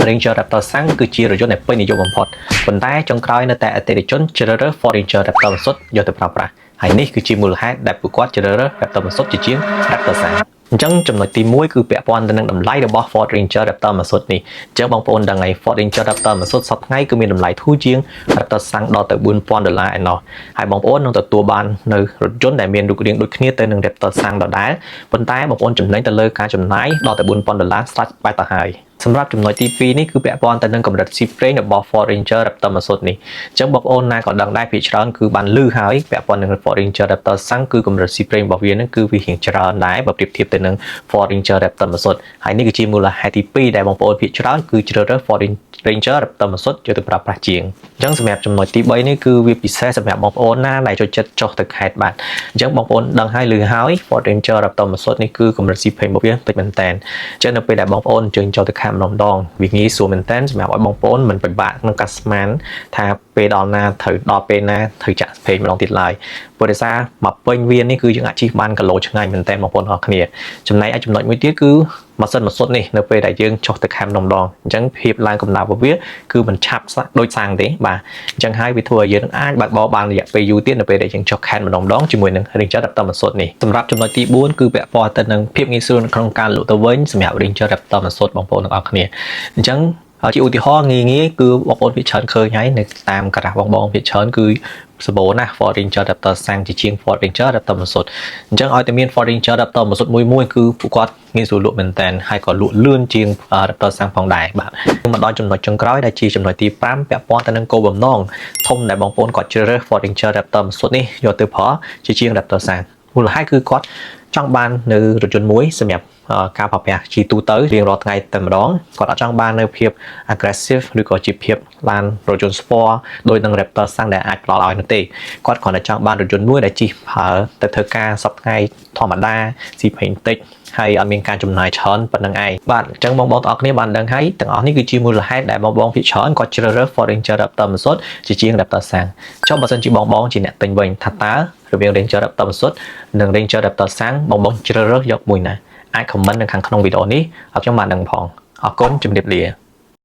Ranger Raptor សាំងគឺជារថយន្តដែលពេញនិយមបំផុតប៉ុន្តែចុងក្រោយនៅតែអតិថិជនជ្រើសរើស Ford Ranger Raptor បន្សុទ្ធយកទៅប្រើប្រាស់ហើយនេះគឺជាមូលហេតុដែលពួកគាត់ជ្រើសរើស Raptor បន្សុទ្ធជាជាង Raptor សាំងអញ្ចឹងចំណុចទី1គឺពាក់ព័ន្ធទៅនឹងតម្លៃរបស់ Ford Ranger Raptor បន្សុទ្ធនេះអញ្ចឹងបងប្អូនដឹងហើយ Ford Ranger Raptor បន្សុទ្ធសប្តាហ៍ថ្ងៃគឺមានតម្លៃធូរជាង Raptor សាំងដល់ទៅ$4,000ឯណោះហើយបងប្អូននឹងទទួលបាននៅរថយន្តដែលមានរូបរាងដូចគ្នាទៅនឹង Raptor សាំងដដែលប៉ុន្តែបងប្អូនចំណេញទៅលើការចំណាយដល់ទៅ$4,000ស្រេចបាច់ទៅហើយសម្រាប់ចំណុចទី2នេះគឺពាក់ព័ន្ធទៅនឹងកម្រិតស៊ីប្រេងរបស់ Ford Ranger Raptor បន្សុទ្ធនេះអញ្ចឹងបងប្អូនណាក៏ដឹងដែរភាគច្រើនគឺបានឮហើយពាក់ព័ន្ធនឹង Ford Ranger Raptor សាំងគឺកម្រិតស៊ីប្រេងរបស់វានឹងគឺវារៀងច្រើនដែរបើប្រៀបធៀបទៅនឹង Ford Ranger Raptor បន្សុទ្ធហើយនេះគឺជាមូលហេតុទី2ដែលបងប្អូនភាគច្រើនគឺជ្រើសរើស Ford Ranger Raptor បន្សុទ្ធយកទៅប្រើប្រាស់ជាងអញ្ចឹងសម្រាប់ចំណុចទី3នេះគឺវាពិសេសសម្រាប់បងប្អូនណាដែលចូលចិត្តចុះទៅខេត្តបាទអញ្ចឹងបងប្អូនដឹងហើយឮហើយ Ford Ranger Raptor បន្សុទ្ធនេះគឺកម្រិតស៊ីប្រេងរបស់វាតិចមែនតើអញ្ចឹងនៅពេលដែលបងប្អូនអញ្ជើញចូលទៅខេត្តម្ដងវាងាយស្រួលមែនតើសម្រាប់ឲ្យបងប្អូនមិនពិបាកក្នុងការស្មានថាពេលដល់ណាត្រូវដល់ពេលណាត្រូវចាក់ប្រេងម្ដងទៀតឡើយព្រោះដោយសារមកពេញវានេះគឺយើងអាចជិះបានគីឡូឆ្ងាយមែនតើបងប្អូនអរគ្នាចំណែកឯចំណុចមួយទៀតគឺម៉ាស៊ីនបន្សុទ្ធនេះនៅពេលដែលយើងចុះទៅខេត្តម្ដងអញ្ចឹងភាពឡើងកម្ដៅរបស់វាគឺមិនឆាប់ដូចសាំងទេបាទអញ្ចឹងហើយវាធ្វើឲ្យយើងអាចបើកបរបានរយៈពេលយូរទៀតនៅពេលដែលយើងចុះខេត្តម្ដងជាមួយនឹង Ranger Raptor បន្សុទ្ធនេះសម្រាប់ចំណុចទី4គឺពាក់ព័ន្ធទៅនឹងភាពងាយស្រួលក្នុងការលក់ទៅវិញសម្រាប់ Ranger Raptor បន្សុទ្ធបងប្អូនទាំងអស់គ្នាអញ្ចឹងជាឧទាហរណ៍ងាយៗគឺបងប្អូនភាគច្រើនឃើញហើយនៅតាមការ៉ាស់បងភាគច្រើនគឺសម្បូរណាស់ Ford Ranger Raptor សាំងជាជាង Ford Ranger Raptor បន្សុទ្ធអញ្ចឹងឲ្យតែមាន Ford Ranger Raptor បន្សុទ្ធមួយគឺពួកគាត់ងាយស្រួលលក់មែនតើហើយក៏លក់លឿនជាង Raptor សាំងផងដែរបាទមកដល់ចំណុចចុងក្រោយដែលជាចំណុចទី5ពាក់ព័ន្ធទៅនឹងគោលបំណងធំដែលបងប្អូនគាត់ជ្រើសរើស Ford Ranger Raptor បន្សុទ្ធនេះយកទៅប្រើជាជាង Raptor សាំងមូលហេតុគឺគាត់ចង់បាននៅរថយន្តមួយសម្រាប់ការប្រើប្រាស់ជាទូទៅរៀងរាល់ថ្ងៃតែម្ដងគាត់អត់ចង់បាននៅភាព aggressive ឬក៏ជាភាពឡានរថយន្ត sport ដោយនឹង Raptor សាំងដែលអាចផ្ដល់ឲ្យនោះទេគាត់គ្រាន់តែចង់បានរថយន្តមួយដែលជិះប្រើទៅធ្វើការសប្តាហ៍ថ្ងៃធម្មតាស៊ីប្រេងតិចហើយអត់មានការចំណាយច្រើនប៉ុណ្្នឹងឯងបាទអញ្ចឹងបងទាំងអស់គ្នាបានដឹងហើយទាំងអស់នេះគឺជាមូលហេតុដែលបងភាគច្រើនគាត់ជ្រើសរើស Ford Ranger Raptor បន្សុទ្ធជាជាង Raptor សាំងចុះបើសិនជាបងជាអ្នកទិញវិញថាតើរវាង Ranger Raptor បន្សុទ្ធនិង Ranger Raptor សាំងបងជ្រើសរើសយកមួយណាអាច comment នៅខាងក្នុងវីដេអូនេះឲ្យខ្ញុំបានដឹងផងអរគុណជម្រាបលា